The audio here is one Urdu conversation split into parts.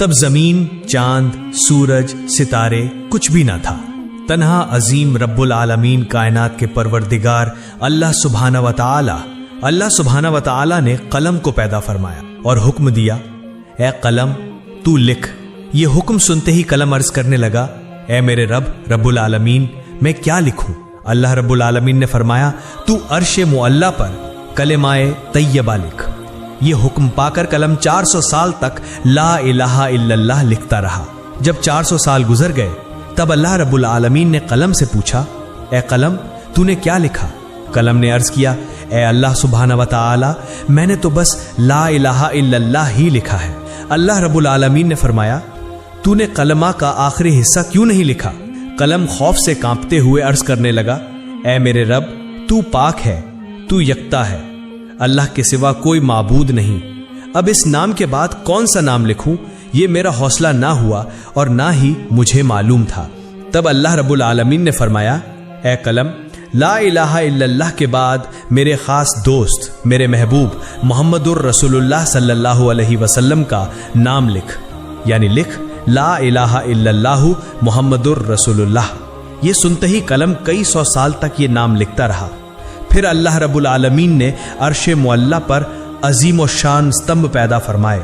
تب زمین، چاند، سورج، ستارے کچھ بھی نہ تھا، تنہا عظیم رب العالمین کائنات کے پروردگار اللہ سبحانہ و تعالی نے قلم کو پیدا فرمایا اور حکم دیا، اے قلم تو لکھ۔ یہ حکم سنتے ہی قلم عرض کرنے لگا، اے میرے رب العالمین، میں کیا لکھوں؟ اللہ رب العالمین نے فرمایا، تو عرش معلی پر کلمہ طیبہ لکھ۔ یہ حکم پا کر قلم 400 سال تک لا الہ الا اللہ لکھتا رہا۔ جب 400 سال گزر گئے تب اللہ رب العالمین نے قلم سے پوچھا، اے قلم تو نے کیا لکھا؟ قلم نے عرض کیا، اے اللہ سبحانہ و تعالی، میں نے تو بس لا الہ الا اللہ ہی لکھا ہے۔ اللہ رب العالمین نے فرمایا، تو نے کلمہ کا آخری حصہ کیوں نہیں لکھا؟ قلم خوف سے کانپتے ہوئے عرض کرنے لگا، اے میرے رب تو پاک ہے، تو یکتا ہے، اللہ کے سوا کوئی معبود نہیں۔ اب اس نام کے بعد کون سا نام لکھوں؟ یہ میرا حوصلہ نہ ہوا اور نہ ہی مجھے معلوم تھا۔ تب اللہ رب العالمین نے فرمایا، اے قلم، لا الہ الا اللہ کے بعد میرے خاص دوست، میرے محبوب محمد الرسول اللہ صلی اللہ علیہ وسلم کا نام لکھ، یعنی لکھ لا الہ الا اللہ محمد الرسول اللہ۔ یہ سنتے ہی قلم کئی سو سال تک یہ نام لکھتا رہا۔ پھر اللہ رب العالمین نے عرش معلی پر عظیم و شان استمبھ پیدا فرمائے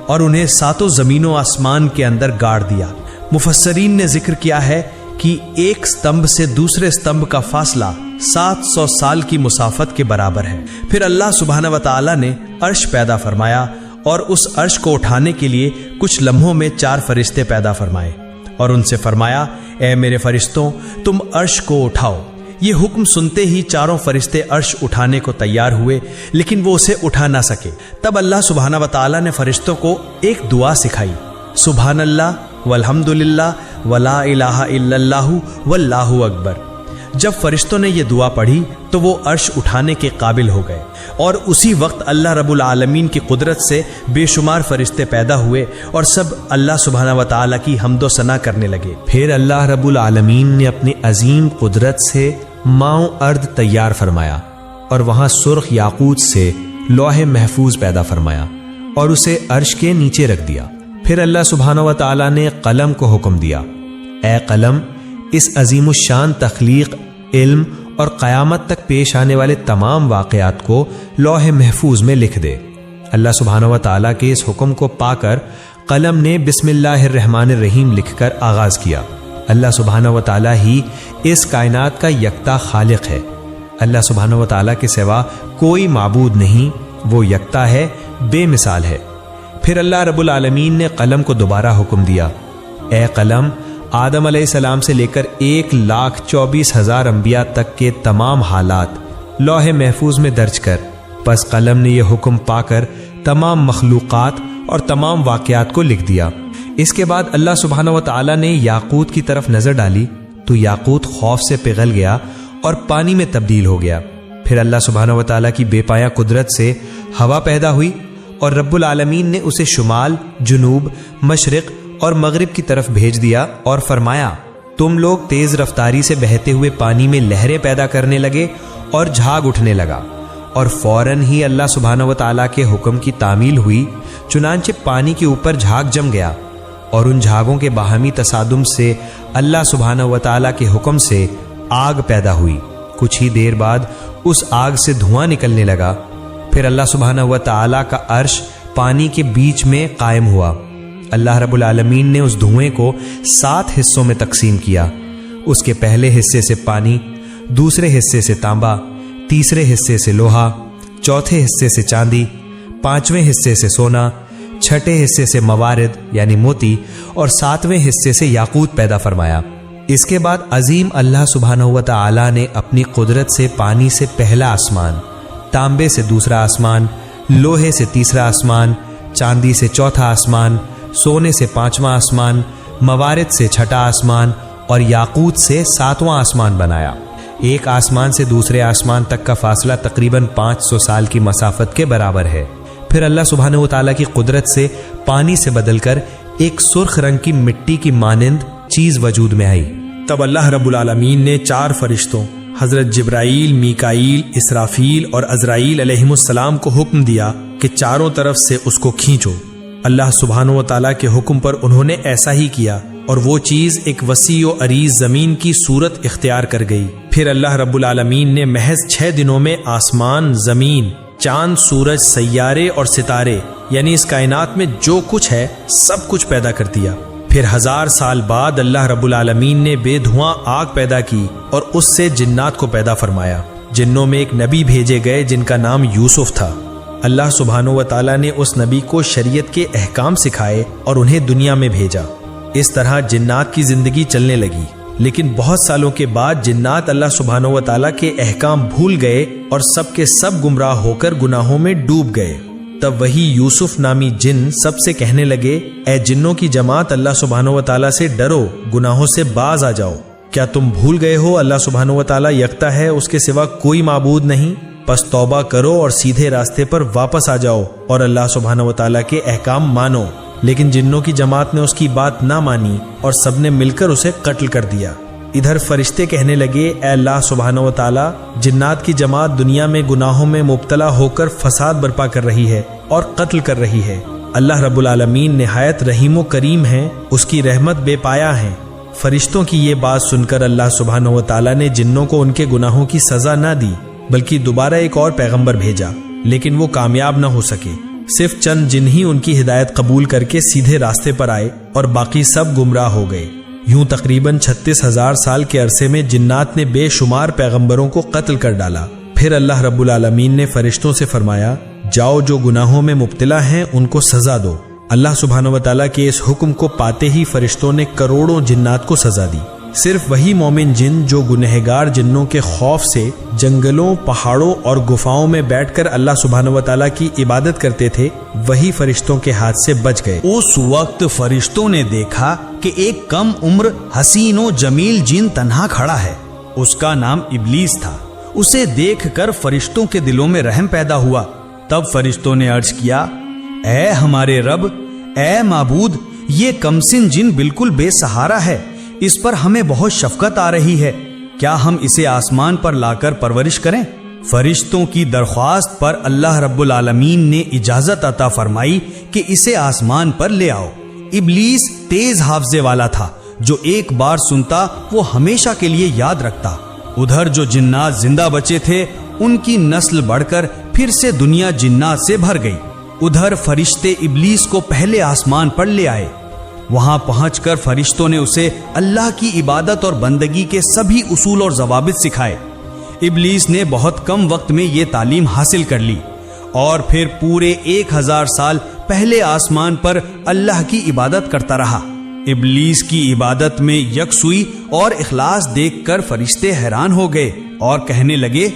اور انہیں 7 زمین و آسمان کے اندر گاڑ دیا۔ مفسرین نے ذکر کیا ہے کہ ایک استمبھ سے دوسرے استمبھ کا فاصلہ 700 سال کی مسافت کے برابر ہے۔ پھر اللہ سبحانہ و تعالی نے عرش پیدا فرمایا اور اس عرش کو اٹھانے کے لیے کچھ لمحوں میں 4 فرشتے پیدا فرمائے اور ان سے فرمایا، اے میرے فرشتوں، تم عرش کو اٹھاؤ۔ یہ حکم سنتے ہی 4 فرشتے عرش اٹھانے کو تیار ہوئے، لیکن وہ اسے اٹھا نہ سکے۔ تب اللہ سبحانہ و تعالی نے فرشتوں کو ایک دعا سکھائی، سبحان اللہ والحمد للہ ولا الہ الا اللہ واللہ اکبر۔ جب فرشتوں نے یہ دعا پڑھی تو وہ عرش اٹھانے کے قابل ہو گئے، اور اسی وقت اللہ رب العالمین کی قدرت سے بے شمار فرشتے پیدا ہوئے اور سب اللہ سبحانہ و تعالیٰ کی حمد و ثنا کرنے لگے۔ پھر اللہ رب العالمین نے اپنی عظیم قدرت سے ماؤں ارض تیار فرمایا اور وہاں سرخ یاقوت سے لوح محفوظ پیدا فرمایا اور اسے عرش کے نیچے رکھ دیا۔ پھر اللہ سبحانہ و تعالیٰ نے قلم کو حکم دیا، اے قلم، اس عظیم الشان تخلیق، علم اور قیامت تک پیش آنے والے تمام واقعات کو لوح محفوظ میں لکھ دے۔ اللہ سبحانہ و تعالیٰ کے اس حکم کو پا کر قلم نے بسم اللہ الرحمن الرحیم لکھ کر آغاز کیا۔ اللہ سبحانہ و تعالیٰ ہی اس کائنات کا یکتا خالق ہے۔ اللہ سبحانہ و تعالیٰ کے سوا کوئی معبود نہیں، وہ یکتا ہے، بے مثال ہے۔ پھر اللہ رب العالمین نے قلم کو دوبارہ حکم دیا، اے قلم، آدم علیہ السلام سے لے کر 1,24,000 انبیاء تک کے تمام حالات لوح محفوظ میں درج کر۔ پس قلم نے یہ حکم پا کر تمام مخلوقات اور تمام واقعات کو لکھ دیا۔ اس کے بعد اللہ سبحانہ و تعالیٰ نے یاقوت کی طرف نظر ڈالی تو یاقوت خوف سے پگھل گیا اور پانی میں تبدیل ہو گیا۔ پھر اللہ سبحانہ و تعالیٰ کی بے پایہ قدرت سے ہوا پیدا ہوئی اور رب العالمین نے اسے شمال، جنوب، مشرق اور مغرب کی طرف بھیج دیا اور فرمایا، تم لوگ تیز رفتاری سے بہتے ہوئے پانی میں لہریں پیدا کرنے لگے اور جھاگ اٹھنے لگا، اور فوراً ہی اللہ سبحانہ و تعالیٰ کے حکم کی تعمیل ہوئی، چنانچہ پانی کے اوپر جھاگ جم گیا اور ان جھاگوں کے باہمی تصادم سے اللہ سبحانہ و تعالیٰ کے حکم سے آگ پیدا ہوئی۔ کچھ ہی دیر بعد اس آگ سے دھواں نکلنے لگا۔ پھر اللہ سبحانہ و تعالیٰ کا عرش پانی کے بیچ میں قائم ہوا۔ اللہ رب العالمین نے اس دھوئیں کو 7 حصوں میں تقسیم کیا۔ اس کے پہلے حصے سے پانی، دوسرے حصے سے تانبا، تیسرے حصے سے لوہا، چوتھے حصے سے چاندی، 5ویں حصے سے سونا، 6ٹھے حصے سے موارد یعنی موتی اور 7ویں حصے سے یاقوت پیدا فرمایا۔ اس کے بعد عظیم اللہ سبحانہ و تعالیٰ نے اپنی قدرت سے پانی سے پہلا آسمان، تانبے سے دوسرا آسمان، لوہے سے تیسرا آسمان، چاندی سے چوتھا آسمان، سونے سے 5واں آسمان، موارد سے 6ٹھا آسمان اور یاقوت سے 7واں آسمان بنایا۔ ایک آسمان سے دوسرے آسمان تک کا فاصلہ تقریباً 500 سال کی مسافت کے برابر ہے۔ پھر اللہ سبحانہ و تعالیٰ کی قدرت سے پانی سے بدل کر ایک سرخ رنگ کی مٹی کی مانند چیز وجود میں آئی۔ تب اللہ رب العالمین نے 4 فرشتوں حضرت جبرائیل، میکائیل، اسرافیل اور عزرائیل علیہم السلام کو حکم دیا کہ چاروں طرف سے اس کو کھینچو۔ اللہ سبحانہ و تعالیٰ کے حکم پر انہوں نے ایسا ہی کیا اور وہ چیز ایک وسیع و عریض زمین کی صورت اختیار کر گئی۔ پھر اللہ رب العالمین نے محض 6 دنوں میں آسمان، زمین، چاند، سورج، سیارے اور ستارے، یعنی اس کائنات میں جو کچھ ہے سب کچھ پیدا کر دیا۔ پھر 1000 سال بعد اللہ رب العالمین نے بے دھواں آگ پیدا کی اور اس سے جنات کو پیدا فرمایا۔ جنوں میں ایک نبی بھیجے گئے جن کا نام یوسف تھا۔ اللہ سبحانہ و تعالیٰ نے اس نبی کو شریعت کے احکام سکھائے اور انہیں دنیا میں بھیجا۔ اس طرح جنات کی زندگی چلنے لگی، لیکن بہت سالوں کے بعد جنات اللہ سبحانہ و تعالیٰ کے احکام بھول گئے اور سب کے سب گمراہ ہو کر گناہوں میں ڈوب گئے۔ تب وہی یوسف نامی جن سب سے کہنے لگے، اے جنوں کی جماعت، اللہ سبحانہ و تعالیٰ سے ڈرو، گناہوں سے باز آ جاؤ۔ کیا تم بھول گئے ہو اللہ سبحانہ و تعالیٰ یکتا ہے، اس کے سوا کوئی معبود نہیں؟ پس توبہ کرو اور سیدھے راستے پر واپس آ جاؤ اور اللہ سبحانہ و تعالیٰ کے احکام مانو۔ لیکن جنوں کی جماعت نے اس کی بات نہ مانی اور سب نے مل کر اسے قتل کر دیا۔ ادھر فرشتے کہنے لگے، اے اللہ سبحانہ و تعالیٰ، جنات کی جماعت دنیا میں گناہوں میں مبتلا ہو کر فساد برپا کر رہی ہے اور قتل کر رہی ہے۔ اللہ رب العالمین نہایت رحیم و کریم ہیں، اس کی رحمت بے پایا ہے۔ فرشتوں کی یہ بات سن کر اللہ سبحانہ و تعالیٰ نے جنوں کو ان کے گناہوں کی سزا نہ دی، بلکہ دوبارہ ایک اور پیغمبر بھیجا، لیکن وہ کامیاب نہ ہو سکے۔ صرف چند جن ہی ان کی ہدایت قبول کر کے سیدھے راستے پر آئے اور باقی سب گمراہ ہو گئے۔ یوں تقریباً 36,000 سال کے عرصے میں جنات نے بے شمار پیغمبروں کو قتل کر ڈالا۔ پھر اللہ رب العالمین نے فرشتوں سے فرمایا، جاؤ جو گناہوں میں مبتلا ہیں ان کو سزا دو۔ اللہ سبحانہ و تعالیٰ کے اس حکم کو پاتے ہی فرشتوں نے کروڑوں جنات کو سزا دی۔ صرف وہی مومن جن جو گنہگار جنوں کے خوف سے جنگلوں، پہاڑوں اور گفاؤں میں بیٹھ کر اللہ سبحانہ و تعالیٰ کی عبادت کرتے تھے، وہی فرشتوں کے ہاتھ سے بچ گئے۔ اس وقت فرشتوں نے دیکھا کہ ایک کم عمر حسین و جمیل جن تنہا کھڑا ہے۔ اس کا نام ابلیس تھا۔ اسے دیکھ کر فرشتوں کے دلوں میں رحم پیدا ہوا۔ تب فرشتوں نے عرض کیا، اے ہمارے رب، اے معبود، یہ کمسن جن بالکل بے سہارا ہے، اس پر ہمیں بہت شفقت آ رہی ہے، کیا ہم اسے آسمان پر لا کر پرورش کریں؟ فرشتوں کی درخواست پر اللہ رب العالمین نے اجازت عطا فرمائی کہ اسے آسمان پر لے آؤ۔ ابلیس تیز حافظے والا تھا، جو ایک بار سنتا وہ ہمیشہ کے لیے یاد رکھتا۔ ادھر جو جنات زندہ بچے تھے ان کی نسل بڑھ کر پھر سے دنیا جنات سے بھر گئی۔ ادھر فرشتے ابلیس کو پہلے آسمان پر لے آئے۔ وہاں پہنچ کر فرشتوں نے اسے اللہ کی عبادت اور بندگی کے سبھی اصول اور ضوابط سکھائے۔ ابلیس نے بہت کم وقت میں یہ تعلیم حاصل کر لی اور پھر پورے 1000 سال پہلے آسمان پر اللہ کی عبادت کرتا رہا۔ ابلیس کی عبادت میں یکسوئی اور اخلاص دیکھ کر فرشتے حیران ہو گئے اور کہنے لگے،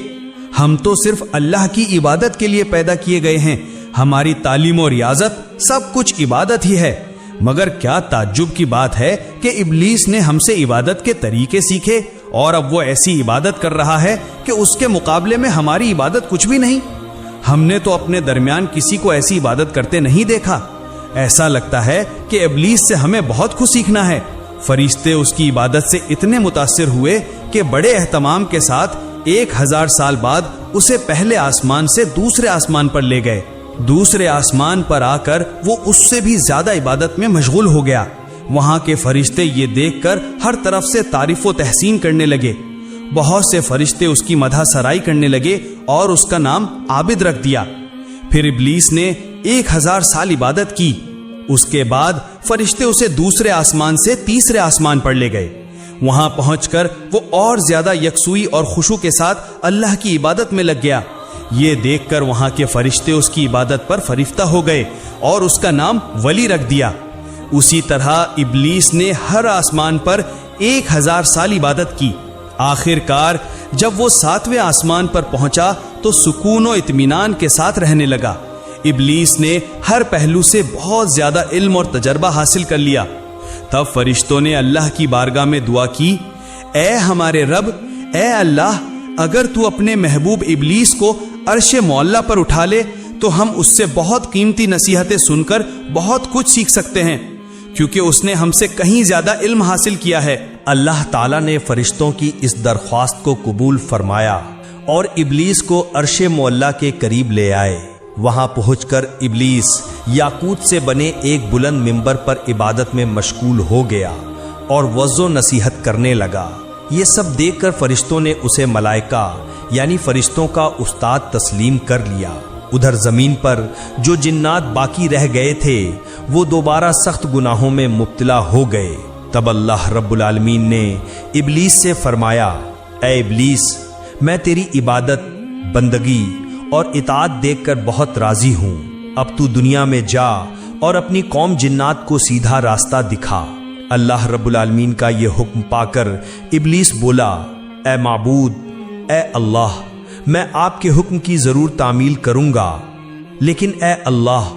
ہم تو صرف اللہ کی عبادت کے لیے پیدا کیے گئے ہیں، ہماری تعلیم و ریاضت سب کچھ عبادت ہی ہے۔ مگر کیا تعجب کی بات ہے کہ ابلیس نے ہم سے عبادت کے طریقے سیکھے اور اب وہ ایسی عبادت کر رہا ہے کہ اس کے مقابلے میں ہماری عبادت کچھ بھی نہیں۔ ہم نے تو اپنے درمیان کسی کو ایسی عبادت کرتے نہیں دیکھا۔ ایسا لگتا ہے کہ ابلیس سے ہمیں بہت کچھ سیکھنا ہے۔ فرشتے اس کی عبادت سے اتنے متاثر ہوئے کہ بڑے اہتمام کے ساتھ 1000 سال بعد اسے پہلے آسمان سے دوسرے آسمان پر لے گئے۔ دوسرے آسمان پر آ کر وہ اس سے بھی زیادہ عبادت میں مشغول ہو گیا۔ وہاں کے فرشتے یہ دیکھ کر ہر طرف سے تعریف و تحسین کرنے لگے۔ بہت سے فرشتے اس کی مدح سرائی کرنے لگے اور اس کا نام عابد رکھ دیا۔ پھر ابلیس نے 1000 سال عبادت کی۔ اس کے بعد فرشتے اسے دوسرے آسمان سے تیسرے آسمان پر لے گئے۔ وہاں پہنچ کر وہ اور زیادہ یکسوئی اور خشوع کے ساتھ اللہ کی عبادت میں لگ گیا۔ یہ دیکھ کر وہاں کے فرشتے اس کی عبادت پر فریفتہ ہو گئے اور اس کا نام ولی رکھ دیا۔ اسی طرح ابلیس نے ہر آسمان پر 1000 سال عبادت کی۔ آخر کار جب وہ 7ویں آسمان پر پہنچا تو سکون و اطمینان کے ساتھ رہنے لگا۔ ابلیس نے ہر پہلو سے بہت زیادہ علم اور تجربہ حاصل کر لیا۔ تب فرشتوں نے اللہ کی بارگاہ میں دعا کی، اے ہمارے رب، اے اللہ، اگر تو اپنے محبوب ابلیس کو عرش معلیٰ پر اٹھا لے تو ہم اس سے بہت قیمتی نصیحتیں سن کر بہت کچھ سیکھ سکتے ہیں، کیونکہ اس نے ہم سے کہیں زیادہ علم حاصل کیا ہے۔ اللہ تعالیٰ نے فرشتوں کی اس درخواست کو قبول فرمایا اور ابلیس کو عرش معلیٰ کے قریب لے آئے۔ وہاں پہنچ کر ابلیس یاقوت سے بنے ایک بلند ممبر پر عبادت میں مشغول ہو گیا اور وعظ و نصیحت کرنے لگا۔ یہ سب دیکھ کر فرشتوں نے اسے ملائکہ یعنی فرشتوں کا استاد تسلیم کر لیا۔ ادھر زمین پر جو جنات باقی رہ گئے تھے وہ دوبارہ سخت گناہوں میں مبتلا ہو گئے۔ تب اللہ رب العالمین نے ابلیس سے فرمایا، اے ابلیس، میں تیری عبادت، بندگی اور اطاعت دیکھ کر بہت راضی ہوں۔ اب تو دنیا میں جا اور اپنی قوم جنات کو سیدھا راستہ دکھا۔ اللہ رب العالمین کا یہ حکم پا کر ابلیس بولا، اے معبود، اے اللہ، میں آپ کے حکم کی ضرور تعمیل کروں گا، لیکن اے اللہ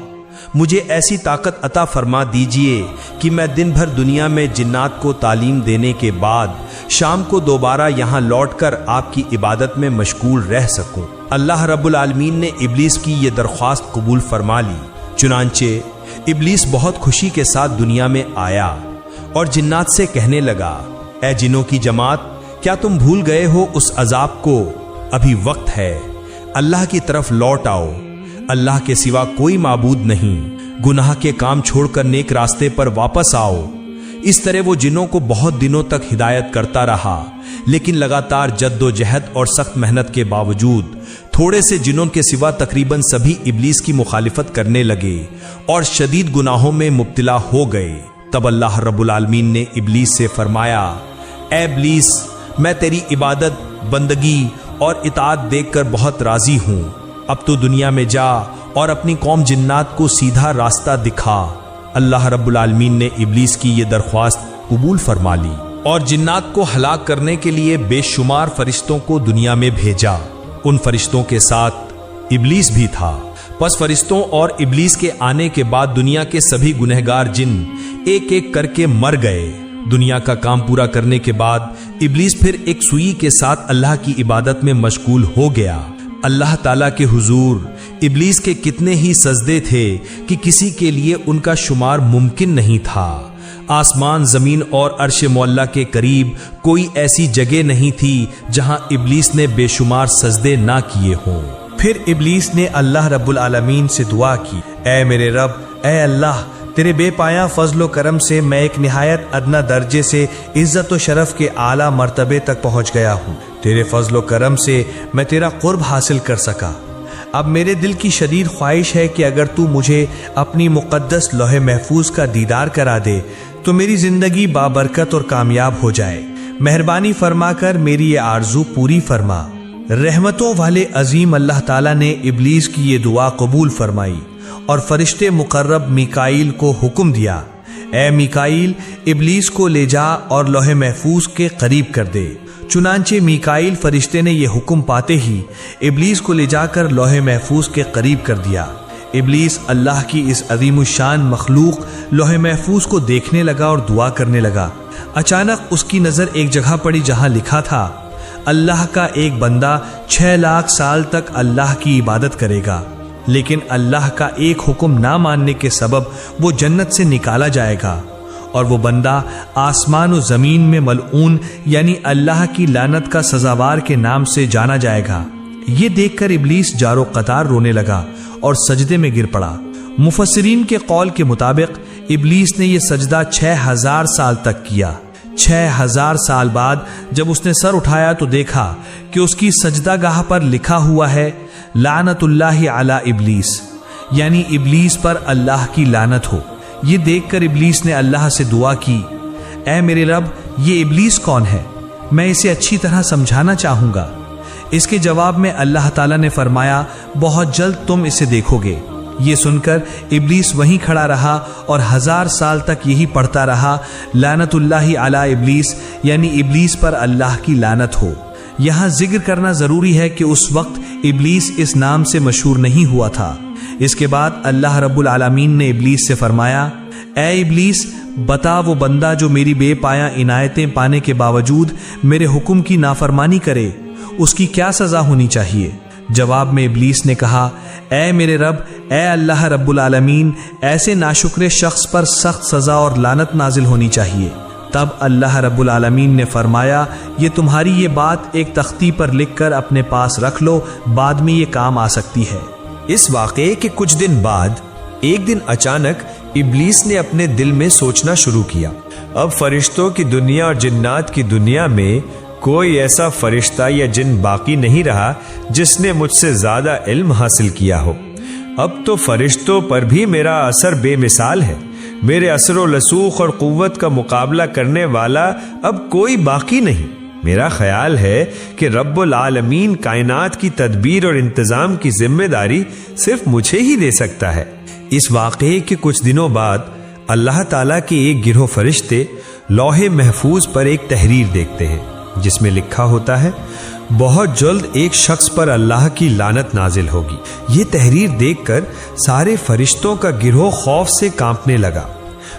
مجھے ایسی طاقت عطا فرما دیجئے کہ میں دن بھر دنیا میں جنات کو تعلیم دینے کے بعد شام کو دوبارہ یہاں لوٹ کر آپ کی عبادت میں مشغول رہ سکوں۔ اللہ رب العالمین نے ابلیس کی یہ درخواست قبول فرما لی۔ چنانچہ ابلیس بہت خوشی کے ساتھ دنیا میں آیا اور جنات سے کہنے لگا، اے جنوں کی جماعت، کیا تم بھول گئے ہو اس عذاب کو؟ ابھی وقت ہے، اللہ کی طرف لوٹ آؤ۔ اللہ کے سوا کوئی معبود نہیں، گناہ کے کام چھوڑ کر نیک راستے پر واپس آؤ۔ اس طرح وہ جنوں کو بہت دنوں تک ہدایت کرتا رہا، لیکن لگاتار جد و جہد اور سخت محنت کے باوجود تھوڑے سے جنوں کے سوا تقریباً سبھی ابلیس کی مخالفت کرنے لگے اور شدید گناہوں میں مبتلا ہو گئے۔ تب اللہ رب العالمین نے ابلیس سے فرمایا، اے ابلیس، میں تیری عبادت، بندگی اور اطاعت دیکھ کر بہت راضی ہوں۔ اب تو دنیا میں جا اور اپنی قوم جنات کو سیدھا راستہ دکھا۔ اللہ رب العالمین نے ابلیس کی یہ درخواست قبول فرما لی اور جنات کو ہلاک کرنے کے لیے بے شمار فرشتوں کو دنیا میں بھیجا۔ ان فرشتوں کے ساتھ ابلیس بھی تھا۔ پس فرشتوں اور ابلیس کے آنے کے بعد دنیا کے سبھی گنہگار جن ایک ایک کر کے مر گئے۔ دنیا کا کام پورا کرنے کے بعد ابلیس پھر ایک سوئی کے ساتھ اللہ کی عبادت میں مشغول ہو گیا۔ اللہ تعالیٰ کے حضور ابلیس کے کتنے ہی سجدے تھے کہ کسی کے لیے ان کا شمار ممکن نہیں تھا۔ آسمان، زمین اور عرش معلیٰ کے قریب کوئی ایسی جگہ نہیں تھی جہاں ابلیس نے بے شمار سجدے نہ کیے ہوں۔ پھر ابلیس نے اللہ رب العالمین سے دعا کی، اے میرے رب، اے اللہ، تیرے بے پایاں فضل و کرم سے میں ایک نہایت ادنا درجے سے عزت و شرف کے اعلیٰ مرتبے تک پہنچ گیا ہوں۔ تیرے فضل و کرم سے میں تیرا قرب حاصل کر سکا۔ اب میرے دل کی شدید خواہش ہے کہ اگر تو مجھے اپنی مقدس لوح محفوظ کا دیدار کرا دے تو میری زندگی بابرکت اور کامیاب ہو جائے۔ مہربانی فرما کر میری یہ آرزو پوری فرما۔ رحمتوں والے عظیم اللہ تعالیٰ نے ابلیس کی یہ دعا قبول فرمائی اور فرشتے مقرب میکائیل کو حکم دیا، اے میکائیل، ابلیس کو لے جا اور لوح محفوظ کے قریب کر دے۔ چنانچہ میکائیل فرشتے نے یہ حکم پاتے ہی ابلیس کو لے جا کر لوح محفوظ کے قریب کر دیا۔ ابلیس اللہ کی اس عظیم الشان مخلوق لوح محفوظ کو دیکھنے لگا اور دعا کرنے لگا۔ اچانک اس کی نظر ایک جگہ پڑی جہاں لکھا تھا، اللہ کا ایک بندہ 6 لاکھ سال تک اللہ کی عبادت کرے گا، لیکن اللہ کا ایک حکم نہ ماننے کے سبب وہ جنت سے نکالا جائے گا اور وہ بندہ آسمان و زمین میں ملعون یعنی اللہ کی لعنت کا سزاوار کے نام سے جانا جائے گا۔ یہ دیکھ کر ابلیس جارو قطار رونے لگا اور سجدے میں گر پڑا۔ مفسرین کے قول کے مطابق ابلیس نے یہ سجدہ 6000 سال تک کیا۔ 6000 سال بعد جب اس نے سر اٹھایا تو دیکھا کہ اس کی سجدہ گاہ پر لکھا ہوا ہے، لعنت اللہ علی ابلیس، یعنی ابلیس پر اللہ کی لعنت ہو۔ یہ دیکھ کر ابلیس نے اللہ سے دعا کی، اے میرے رب، یہ ابلیس کون ہے؟ میں اسے اچھی طرح سمجھانا چاہوں گا۔ اس کے جواب میں اللہ تعالیٰ نے فرمایا، بہت جلد تم اسے دیکھو گے۔ یہ سن کر ابلیس وہیں کھڑا رہا اور 1000 سال تک یہی پڑھتا رہا، لعنت اللہ علی ابلیس، یعنی ابلیس پر اللہ کی لعنت ہو۔ یہاں ذکر کرنا ضروری ہے کہ اس وقت ابلیس اس نام سے مشہور نہیں ہوا تھا۔ اس کے بعد اللہ رب العالمین نے ابلیس سے فرمایا، اے ابلیس، بتا وہ بندہ جو میری بے پایاں عنایتیں پانے کے باوجود میرے حکم کی نافرمانی کرے، اس کی کیا سزا ہونی چاہیے؟ جواب میں ابلیس نے کہا، اے میرے رب، اے اللہ رب العالمین، ایسے ناشکر شخص پر سخت سزا اور لعنت نازل ہونی چاہیے۔ تب اللہ رب العالمین نے فرمایا، یہ تمہاری یہ بات ایک تختی پر لکھ کر اپنے پاس رکھ لو، بعد میں یہ کام آ سکتی ہے۔ اس واقعے کے کچھ دن بعد ایک دن اچانک ابلیس نے اپنے دل میں سوچنا شروع کیا، اب فرشتوں کی دنیا اور جنات کی دنیا میں کوئی ایسا فرشتہ یا جن باقی نہیں رہا جس نے مجھ سے زیادہ علم حاصل کیا ہو۔ اب تو فرشتوں پر بھی میرا اثر بے مثال ہے، میرے اثر و رسوخ اور قوت کا مقابلہ کرنے والا اب کوئی باقی نہیں۔ میرا خیال ہے کہ رب العالمین کائنات کی تدبیر اور انتظام کی ذمہ داری صرف مجھے ہی دے سکتا ہے۔ اس واقعے کے کچھ دنوں بعد اللہ تعالیٰ کے ایک گروہ فرشتے لوح محفوظ پر ایک تحریر دیکھتے ہیں جس میں لکھا ہوتا ہے، بہت جلد ایک شخص پر اللہ کی لعنت نازل ہوگی۔ یہ تحریر دیکھ کر سارے فرشتوں کا گروہ خوف سے کانپنے لگا۔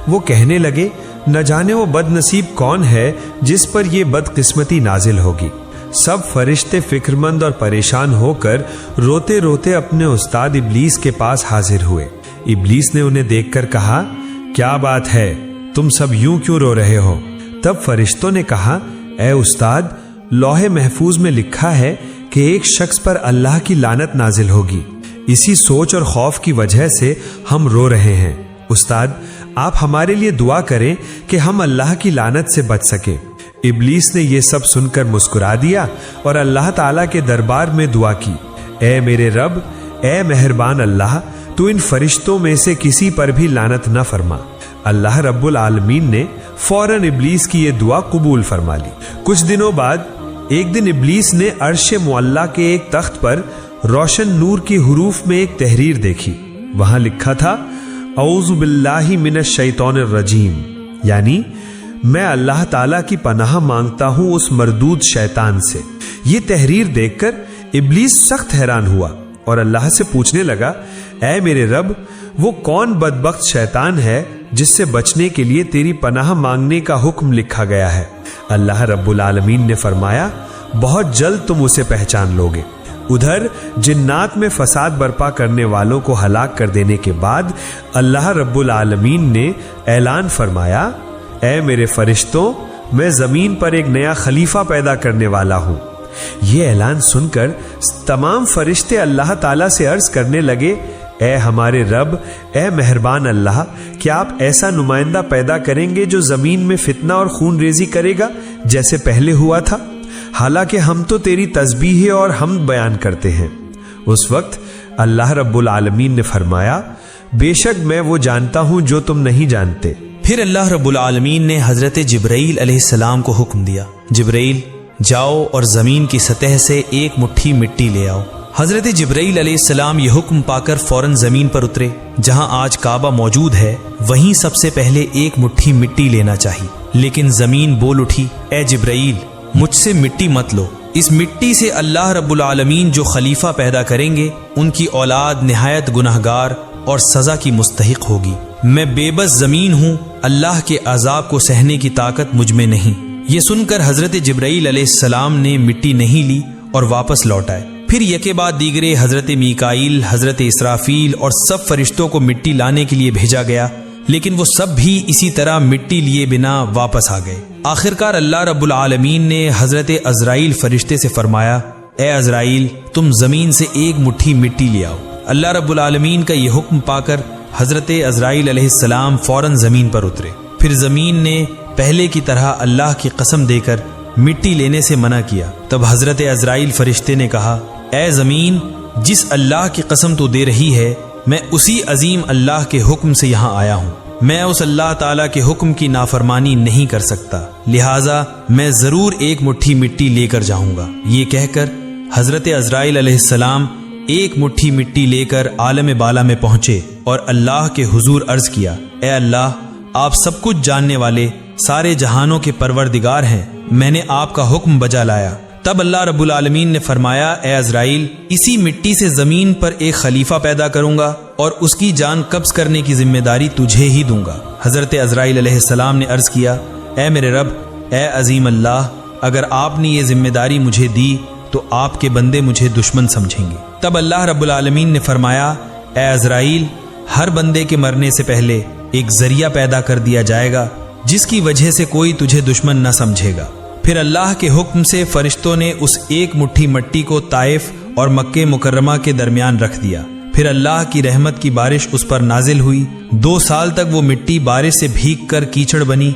وہ کہنے لگے، نہ جانے وہ بد نصیب کون ہے جس پر یہ بد قسمتی نازل ہوگی۔ سب فرشتے فکر مند اور پریشان ہو کر روتے روتے اپنے استاد ابلیس کے پاس حاضر ہوئے۔ ابلیس نے انہیں دیکھ کر کہا، کیا بات ہے، تم سب یوں کیوں رو رہے ہو؟ تب فرشتوں نے کہا، اے استاد، لوح محفوظ میں لکھا ہے کہ ایک شخص پر اللہ کی لعنت نازل ہوگی، اسی سوچ اور خوف کی وجہ سے ہم رو رہے ہیں۔ استاد، آپ ہمارے لیے دعا کریں کہ ہم اللہ کی لعنت سے بچ سکیں۔ ابلیس نے یہ سب سن کر مسکرا دیا اور اللہ تعالیٰ کے دربار میں دعا کی، اے میرے رب، اے مہربان اللہ، تو ان فرشتوں میں سے کسی پر بھی لعنت نہ فرما۔ اللہ رب العالمین نے فوراً ابلیس کی یہ دعا قبول فرما لی۔ کچھ دنوں بعد ایک دن ابلیس نے عرش معلیٰ کے ایک تخت پر روشن نور کی حروف میں ایک تحریر دیکھی۔ وہاں لکھا تھا، اعوذ باللہ من الشیطان الرجیم، یعنی میں اللہ تعالیٰ کی پناہ مانگتا ہوں اس مردود شیطان سے۔ یہ تحریر دیکھ کر ابلیس سخت حیران ہوا اور اللہ سے پوچھنے لگا، اے میرے رب، وہ کون بدبخت شیطان ہے جس سے بچنے کے لیے تیری پناہ مانگنے کا حکم لکھا گیا ہے؟ اللہ رب العالمین نے فرمایا، بہت جلد تم اسے پہچان لوگے۔ ادھر جنات میں فساد برپا کرنے والوں کو ہلاک کر دینے کے بعد اللہ رب العالمین نے اعلان فرمایا، اے میرے فرشتوں، میں زمین پر ایک نیا خلیفہ پیدا کرنے والا ہوں۔ یہ اعلان سن کر تمام فرشتے اللہ تعالیٰ سے عرض کرنے لگے، اے ہمارے رب، اے مہربان اللہ، کیا آپ ایسا نمائندہ پیدا کریں گے جو زمین میں فتنہ اور خون ریزی کرے گا جیسے پہلے ہوا تھا؟ حالانکہ ہم تو تیری تسبیح اور حمد بیان کرتے ہیں۔ اس وقت اللہ رب العالمین نے فرمایا، بے شک میں وہ جانتا ہوں جو تم نہیں جانتے۔ پھر اللہ رب العالمین نے حضرت جبرائیل علیہ السلام کو حکم دیا، جبرائیل جاؤ اور زمین کی سطح سے ایک مٹھی مٹی لے آؤ۔ حضرت جبرائیل علیہ السلام یہ حکم پا کر فوراً زمین پر اترے۔ جہاں آج کعبہ موجود ہے وہیں سب سے پہلے ایک مٹھی مٹی لینا چاہیے، لیکن زمین بول اٹھی، اے جبرائیل، مجھ سے مٹی مت لو، اس مٹی سے اللہ رب العالمین جو خلیفہ پیدا کریں گے ان کی اولاد نہایت گناہگار اور سزا کی مستحق ہوگی۔ میں بے بس زمین ہوں، اللہ کے عذاب کو سہنے کی طاقت مجھ میں نہیں۔ یہ سن کر حضرت جبرائیل علیہ السلام نے مٹی نہیں لی اور واپس لوٹ آئے۔ پھر یکے بعد دیگرے حضرت میکائیل، حضرت اسرافیل اور سب فرشتوں کو مٹی لانے کے لیے بھیجا گیا، لیکن وہ سب بھی اسی طرح مٹی لیے بنا واپس آ گئے۔ آخرکار اللہ رب العالمین نے حضرت عزرائیل فرشتے سے فرمایا، اے عزرائیل، تم زمین سے ایک مٹھی مٹی لے آؤ۔ اللہ رب العالمین کا یہ حکم پا کر حضرت عزرائیل علیہ السلام فوراً زمین پر اترے۔ پھر زمین نے پہلے کی طرح اللہ کی قسم دے کر مٹی لینے سے منع کیا۔ تب حضرت عزرائیل فرشتے نے کہا، اے زمین، جس اللہ کی قسم تو دے رہی ہے، میں اسی عظیم اللہ کے حکم سے یہاں آیا ہوں۔ میں اس اللہ تعالیٰ کے حکم کی نافرمانی نہیں کر سکتا، لہٰذا میں ضرور ایک مٹھی مٹی لے کر جاؤں گا۔ یہ کہہ کر حضرت عزرائیل علیہ السلام ایک مٹھی مٹی لے کر عالم بالا میں پہنچے اور اللہ کے حضور عرض کیا، اے اللہ، آپ سب کچھ جاننے والے، سارے جہانوں کے پروردگار ہیں، میں نے آپ کا حکم بجا لایا۔ تب اللہ رب العالمین نے فرمایا، اے عزرائیل، اسی مٹی سے زمین پر ایک خلیفہ پیدا کروں گا اور اس کی جان قبض کرنے کی ذمہ داری تجھے ہی دوں گا۔ حضرت عزرائیل علیہ السلام نے عرض کیا، اے میرے رب، اے عظیم اللہ، اگر آپ نے یہ ذمہ داری مجھے دی تو آپ کے بندے مجھے دشمن سمجھیں گے۔ تب اللہ رب العالمین نے فرمایا، اے عزرائیل، ہر بندے کے مرنے سے پہلے ایک ذریعہ پیدا کر دیا جائے گا جس کی وجہ سے کوئی تجھے دشمن نہ سمجھے گا۔ پھر اللہ کے حکم سے فرشتوں نے اس ایک مٹھی مٹی کو طائف اور مکہ مکرمہ کے درمیان رکھ دیا۔ پھر اللہ کی رحمت کی بارش اس پر نازل ہوئی. 2 سال تک وہ مٹی بارش سے بھیگ کر کیچڑ بنی.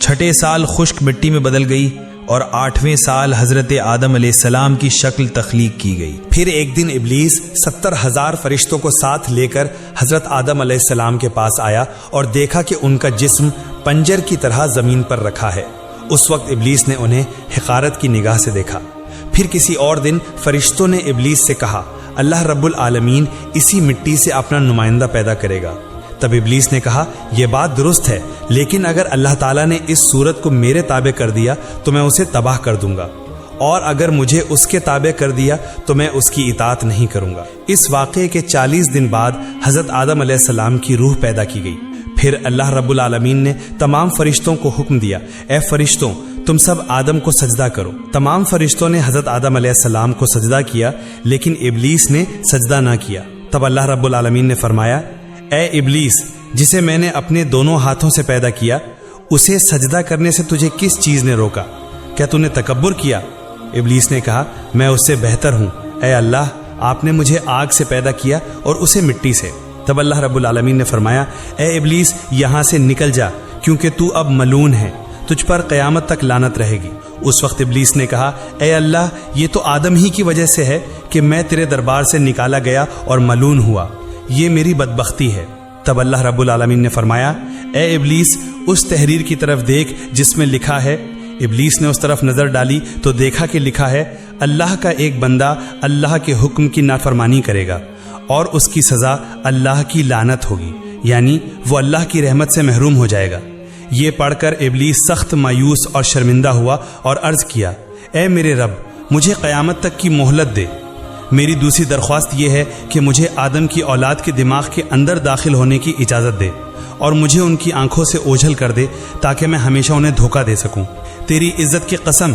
6 سال خشک مٹی میں بدل گئی اور 8ویں سال حضرت آدم علیہ السلام کی شکل تخلیق کی گئی. پھر ایک دن ابلیس 70,000 فرشتوں کو ساتھ لے کر حضرت آدم علیہ السلام کے پاس آیا اور دیکھا کہ ان کا جسم پنجر کی طرح زمین پر رکھا ہے. اس وقت ابلیس نے انہیں حقارت کی نگاہ سے دیکھا. پھر کسی اور دن فرشتوں نے ابلیس سے کہا اللہ رب العالمین اسی مٹی سے اپنا نمائندہ پیدا کرے گا. تب ابلیس نے کہا یہ بات درست ہے، لیکن اگر اللہ تعالیٰ نے اس صورت کو میرے تابع کر دیا تو میں اسے تباہ کر دوں گا، اور اگر مجھے اس کے تابع کر دیا تو میں اس کی اطاعت نہیں کروں گا. اس واقعے کے 40 دن بعد حضرت آدم علیہ السلام کی روح پیدا کی گئی. پھر اللہ رب العالمین نے تمام فرشتوں کو حکم دیا اے فرشتوں تم سب آدم کو سجدہ کرو. تمام فرشتوں نے حضرت آدم علیہ السلام کو سجدہ کیا، لیکن ابلیس نے سجدہ نہ کیا. تب اللہ رب العالمین نے فرمایا اے ابلیس جسے میں نے اپنے دونوں ہاتھوں سے پیدا کیا، اسے سجدہ کرنے سے تجھے کس چیز نے روکا؟ کیا تو نے تکبر کیا؟ ابلیس نے کہا میں اس سے بہتر ہوں. اے اللہ آپ نے مجھے آگ سے پیدا کیا اور اسے مٹی سے. تب اللہ رب العالمین نے فرمایا اے ابلیس یہاں سے نکل جا، کیونکہ تو اب ملعون ہے، تجھ پر قیامت تک لعنت رہے گی. اس وقت ابلیس نے کہا اے اللہ یہ تو آدم ہی کی وجہ سے ہے کہ میں تیرے دربار سے نکالا گیا اور ملعون ہوا، یہ میری بدبختی ہے. تب اللہ رب العالمین نے فرمایا اے ابلیس اس تحریر کی طرف دیکھ جس میں لکھا ہے. ابلیس نے اس طرف نظر ڈالی تو دیکھا کہ لکھا ہے اللہ کا ایک بندہ اللہ کے حکم کی نافرمانی کرے گا اور اس کی سزا اللہ کی لعنت ہوگی، یعنی وہ اللہ کی رحمت سے محروم ہو جائے گا. یہ پڑھ کر ابلیس سخت مایوس اور شرمندہ ہوا اور عرض کیا اے میرے رب مجھے قیامت تک کی مہلت دے. میری دوسری درخواست یہ ہے کہ مجھے آدم کی اولاد کے دماغ کے اندر داخل ہونے کی اجازت دے اور مجھے ان کی آنکھوں سے اوجھل کر دے تاکہ میں ہمیشہ انہیں دھوکہ دے سکوں. تیری عزت کی قسم